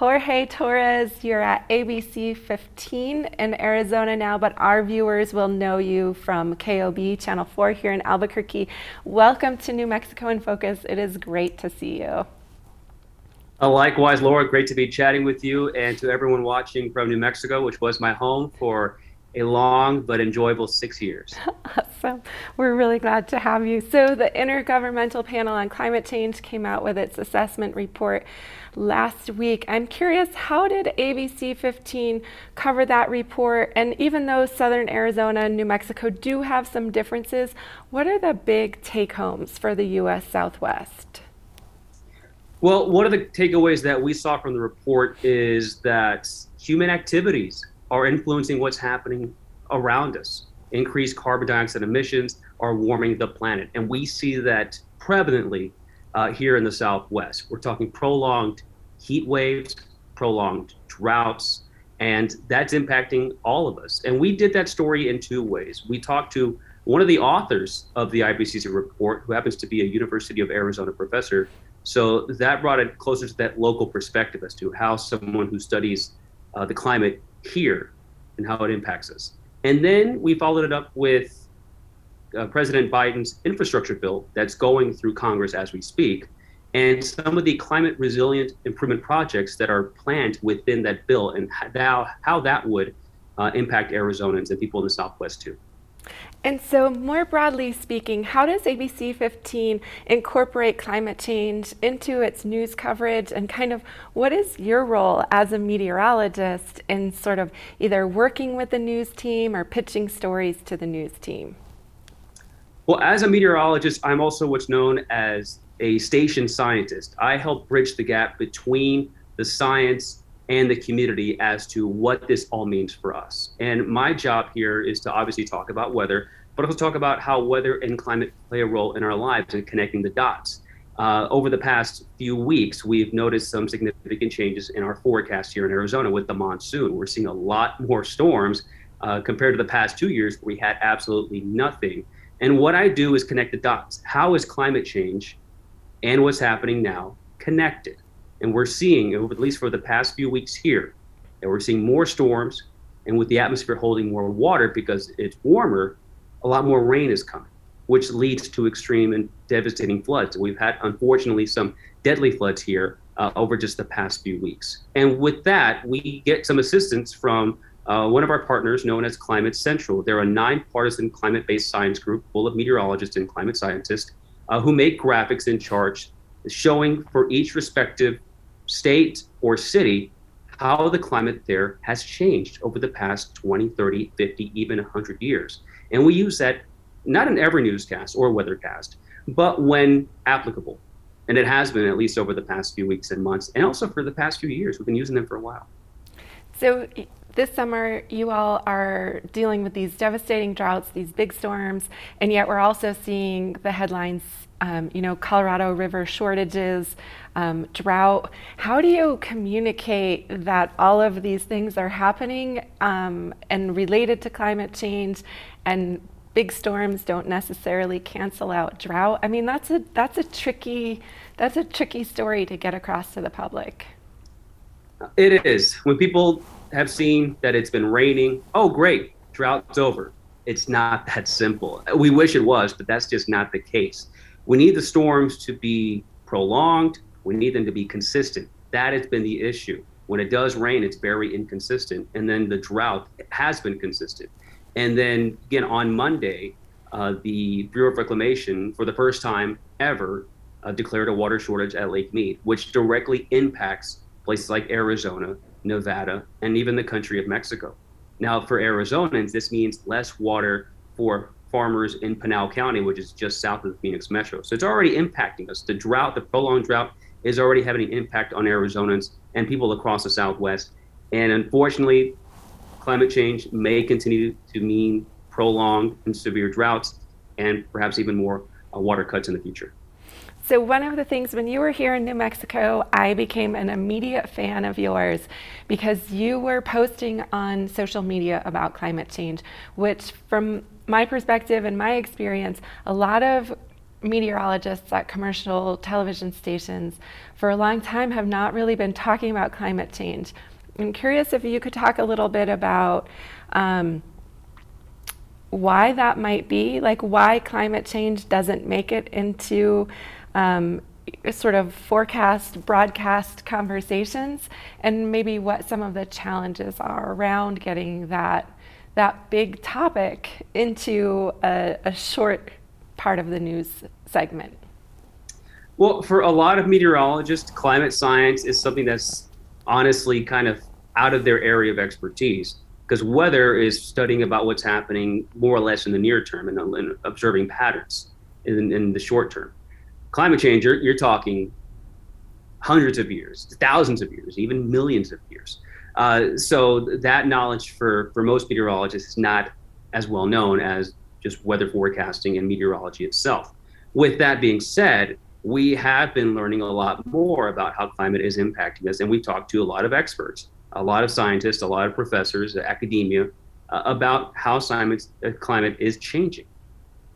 Jorge Torres, you're at ABC 15 in Arizona now, but our viewers will know you from KOB Channel 4 here in Albuquerque. Welcome to New Mexico in Focus. It is great to see you. Likewise, Laura, great to be chatting with you and to everyone watching from New Mexico, which was my home for a long but enjoyable 6 years. Awesome. We're really glad to have you. So, the Intergovernmental Panel on Climate Change came out with its assessment report last week. I'm curious, how did ABC 15 cover that report? And even though Southern Arizona and New Mexico do have some differences, what are the big take homes for the U.S. Southwest? Well, one of the takeaways that we saw from the report is that human activities are influencing what's happening around us. Increased carbon dioxide emissions are warming the planet. And we see that prevalently here in the Southwest. We're talking prolonged heat waves, prolonged droughts, and that's impacting all of us. And we did that story in two ways. We talked to one of the authors of the IPCC report, who happens to be a University of Arizona professor. So that brought it closer to that local perspective as to how someone who studies the climate here and how it impacts us. And then we followed it up with President Biden's infrastructure bill that's going through Congress as we speak, and some of the climate resilient improvement projects that are planned within that bill and how that would impact Arizonans and people in the Southwest too. And so, more broadly speaking, how does ABC 15 incorporate climate change into its news coverage? And kind of what is your role as a meteorologist in sort of either working with the news team or pitching stories to the news team? Well, as a meteorologist, I'm also what's known as a station scientist. I help bridge the gap between the science and the community as to what this all means for us. And my job here is to obviously talk about weather, but also talk about how weather and climate play a role in our lives and connecting the dots. Over the past few weeks, we've noticed some significant changes in our forecast here in Arizona with the monsoon. We're seeing a lot more storms compared to the past 2 years where we had absolutely nothing. And what I do is connect the dots. How is climate change and what's happening now connected? And we're seeing, at least for the past few weeks here, that we're seeing more storms, and with the atmosphere holding more water because it's warmer, a lot more rain is coming, which leads to extreme and devastating floods. We've had, unfortunately, some deadly floods here over just the past few weeks. And with that, we get some assistance from one of our partners known as Climate Central. They're a nonpartisan climate-based science group full of meteorologists and climate scientists who make graphics and charts showing for each respective state or city how the climate there has changed over the past 20, 30, 50, even 100 years. And we use that not in every newscast or weathercast, but when applicable. And it has been at least over the past few weeks and months, and also for the past few years. We've been using them for a while. So, this summer, you all are dealing with these devastating droughts, these big storms, and yet we're also seeing the headlines, Colorado River shortages, drought. How do you communicate that all of these things are happening and related to climate change, and big storms don't necessarily cancel out drought? I mean, that's a tricky story to get across to the public. It is. When people have seen that it's been raining, oh, great, drought's over. It's not that simple. We wish it was, but that's just not the case. We need the storms to be prolonged. We need them to be consistent. That has been the issue. When it does rain, it's very inconsistent. And then the drought has been consistent. And then again, on Monday, the Bureau of Reclamation, for the first time ever, declared a water shortage at Lake Mead, which directly impacts places like Arizona, Nevada, and even the country of Mexico. Now, for Arizonans, this means less water for farmers in Pinal County, which is just south of the Phoenix metro. So it's already impacting us. The drought, the prolonged drought, is already having an impact on Arizonans and people across the Southwest. And unfortunately, climate change may continue to mean prolonged and severe droughts and perhaps even more water cuts in the future. So one of the things, when you were here in New Mexico, I became an immediate fan of yours because you were posting on social media about climate change, which from my perspective and my experience, a lot of meteorologists at commercial television stations for a long time have not really been talking about climate change. I'm curious if you could talk a little bit about why that might be, like why climate change doesn't make it into sort of forecast, broadcast conversations, and maybe what some of the challenges are around getting that big topic into a short part of the news segment. Well, for a lot of meteorologists, climate science is something that's honestly kind of out of their area of expertise because weather is studying about what's happening more or less in the near term and observing patterns in the short term. Climate change, you're talking hundreds of years, thousands of years, even millions of years. So that knowledge for most meteorologists is not as well known as just weather forecasting and meteorology itself. With that being said, we have been learning a lot more about how climate is impacting us, and we've talked to a lot of experts, a lot of scientists, a lot of professors, academia, about how climate is changing.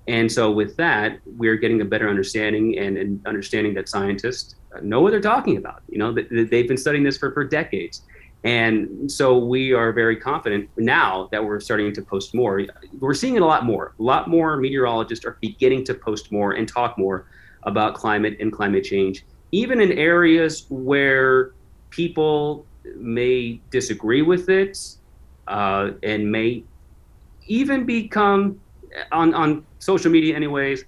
And so with that, we're getting a better understanding and understanding that scientists know what they're talking about. You know, they've been studying this for decades. And so we are very confident now that we're starting to post more. We're seeing it a lot more. A lot more meteorologists are beginning to post more and talk more about climate and climate change, even in areas where people may disagree with it and may even become on social media anyways,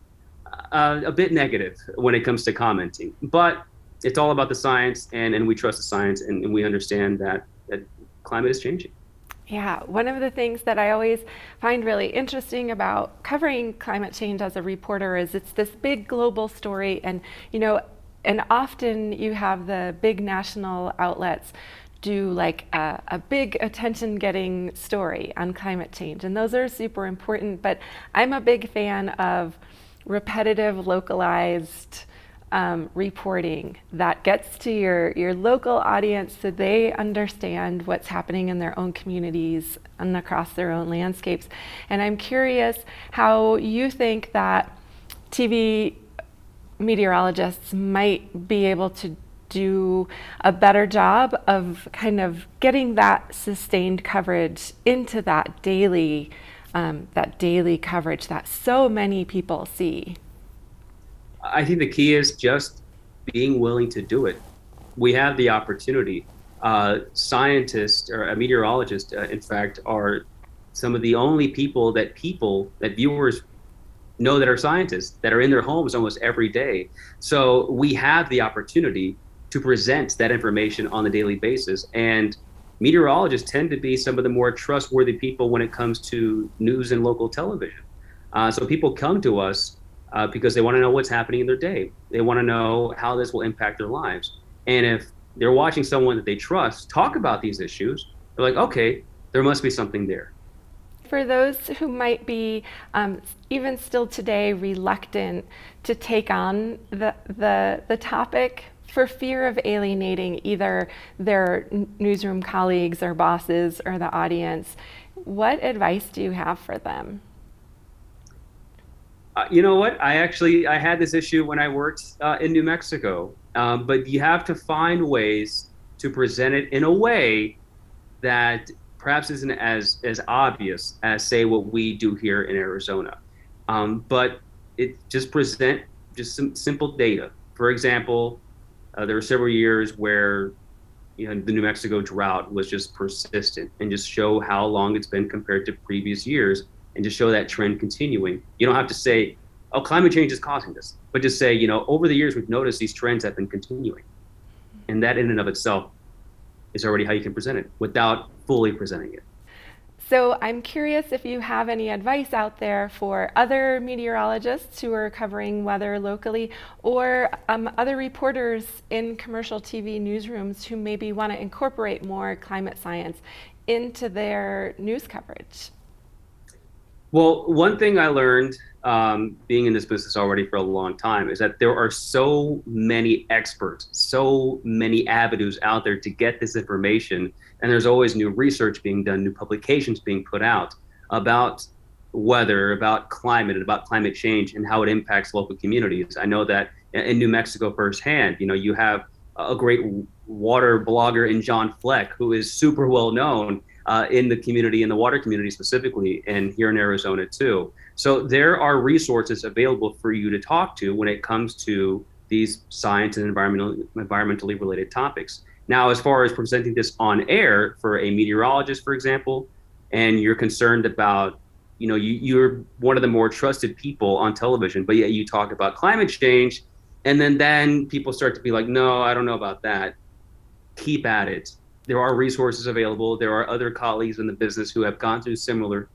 a bit negative when it comes to commenting. But it's all about the science, and we trust the science, and we understand that climate is changing. Yeah, one of the things that I always find really interesting about covering climate change as a reporter is it's this big global story, and and often you have the big national outlets do like a big attention getting story on climate change, and those are super important, but I'm a big fan of repetitive, localized reporting that gets to your local audience so they understand what's happening in their own communities and across their own landscapes. And I'm curious how you think that TV meteorologists might be able to do a better job of kind of getting that sustained coverage into that daily coverage that so many people see. I think the key is just being willing to do it. We have the opportunity. Scientists or a meteorologist, in fact, are some of the only that viewers know that are scientists that are in their homes almost every day. So we have the opportunity to present that information on a daily basis. And meteorologists tend to be some of the more trustworthy people when it comes to news and local television. So people come to us because they want to know what's happening in their day. They want to know how this will impact their lives. And if they're watching someone that they trust talk about these issues, they're like, okay, there must be something there. For those who might be even still today reluctant to take on the topic for fear of alienating either their newsroom colleagues or bosses or the audience, what advice do you have for them? You know what? I had this issue when I worked in New Mexico, but you have to find ways to present it in a way that perhaps isn't as obvious as say what we do here in Arizona. But it just present just some simple data. For example, there were several years where the New Mexico drought was just persistent, and just show how long it's been compared to previous years, and just show that trend continuing. You don't have to say, oh, climate change is causing this, but just say, over the years, we've noticed these trends have been continuing. And that in and of itself is already how you can present it without fully presenting it. So I'm curious if you have any advice out there for other meteorologists who are covering weather locally, or other reporters in commercial TV newsrooms who maybe want to incorporate more climate science into their news coverage. Well, one thing I learned being in this business already for a long time is that there are so many experts, so many avenues out there to get this information. And there's always new research being done, new publications being put out about weather, about climate, and about climate change and how it impacts local communities. I know that in New Mexico firsthand, you have a great water blogger in John Fleck, who is super well known in the community, in the water community specifically, and here in Arizona too. So there are resources available for you to talk to when it comes to these science and environmentally related topics. Now, as far as presenting this on air for a meteorologist, for example, and you're concerned about, you're one of the more trusted people on television, but yet you talk about climate change, and then people start to be like, no, I don't know about that. Keep at it. There are resources available. There are other colleagues in the business who have gone through similar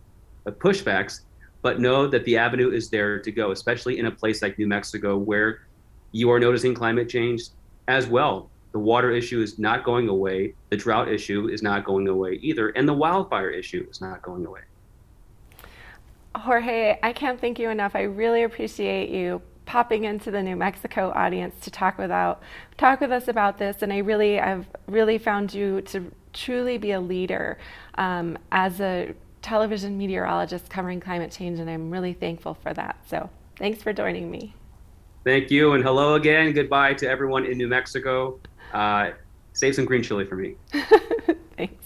pushbacks, but know that the avenue is there to go, especially in a place like New Mexico where you are noticing climate change as well. The water issue is not going away. The drought issue is not going away either. And the wildfire issue is not going away. Jorge, I can't thank you enough. I really appreciate you popping into the New Mexico audience to talk with us about this. And I've really found you to truly be a leader as a television meteorologist covering climate change, and I'm really thankful for that. So thanks for joining me. Thank you. And hello again. Goodbye to everyone in New Mexico. Save some green chili for me. Thanks.